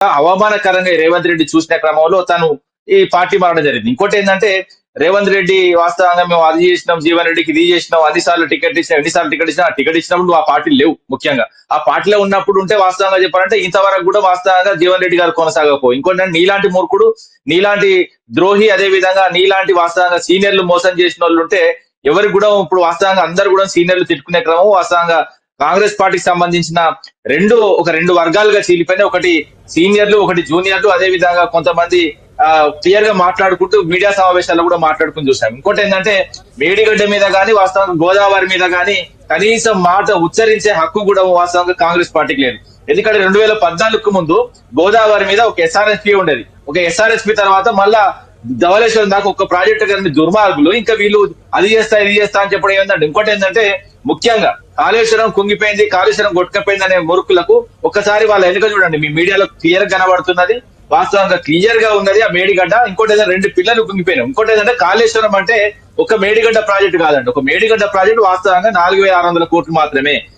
అవమానకరంగా రేవంత్ రెడ్డి చూసిన క్రమంలో తను ఈ పార్టీ మారడం జరిగింది. ఇంకోటి ఏంటంటే రేవంత్ రెడ్డి వాస్తవంగా మేము అది చేసినాం, జీవన్ రెడ్డికి ఇది చేసినాం, అన్నిసార్లు టికెట్ ఇచ్చినా, ఎన్నిసార్లు టికెట్ ఇచ్చినా, ఆ టికెట్ ఇచ్చినప్పుడు నువ్వు ఆ పార్టీలు లేవు. ముఖ్యంగా ఆ పార్టీలో ఉన్నప్పుడు ఉంటే వాస్తవంగా చెప్పాలంటే ఇంతవరకు కూడా వాస్తవంగా జీవన్ రెడ్డి గారు కొనసాగకపో. ఇంకోటి నీలాంటి మూర్ఖుడు, నీలాంటి ద్రోహి, అదే విధంగా నీలాంటి వాస్తవంగా సీనియర్లు మోసం చేసిన వాళ్ళు ఉంటే ఎవరికి కూడా ఇప్పుడు వాస్తవంగా అందరు కూడా సీనియర్లు తిట్టుకునే క్రమం వాస్తవంగా కాంగ్రెస్ పార్టీకి సంబంధించిన రెండు వర్గాలుగా చీలిపోయినాయి. ఒకటి సీనియర్లు, ఒకటి జూనియర్లు, అదే విధంగా కొంతమంది క్లియర్ గా మాట్లాడుకుంటూ మీడియా సమావేశాల్లో కూడా మాట్లాడుకుని చూసాం. ఇంకోటి ఏంటంటే మేడిగడ్డ మీద గానీ వాస్తవంగా గోదావరి మీద గానీ కనీసం మాట ఉచ్చరించే హక్కు కూడా వాస్తవంగా కాంగ్రెస్ పార్టీకి లేదు. ఎందుకంటే 2014 ముందు గోదావరి మీద ఒక ఎస్ఆర్ఎస్పీ ఉండేది. ఒక ఎస్ఆర్ఎస్పీ తర్వాత మళ్ళా ధవళేశ్వరం దాకా ఒక ప్రాజెక్టు గారిని దుర్మార్గులు ఇంకా వీళ్ళు అది చేస్తా ఇది చేస్తా అని చెప్పడం ఏంటంటే ఇంకోటి ఏంటంటే ముఖ్యంగా కాళేశ్వరం కుంగిపోయింది, కాళేశ్వరం కొట్టుకపోయింది అనే మురుకులకు ఒక్కసారి వాళ్ళ వెనుక చూడండి. మీ మీడియాలో క్లియర్ కనబడుతున్నది, వాస్తవంగా క్లియర్ గా ఉన్నది ఆ మేడిగడ్డ. ఇంకోటి ఏదైనా 2 పిల్లలు కుంగిపోయినాయి. ఇంకోటి ఏంటంటే కాళేశ్వరం అంటే ఒక మేడిగడ్డ ప్రాజెక్టు కాదండి. ఒక మేడిగడ్డ ప్రాజెక్టు వాస్తవంగా 4,600 కోట్లు మాత్రమే.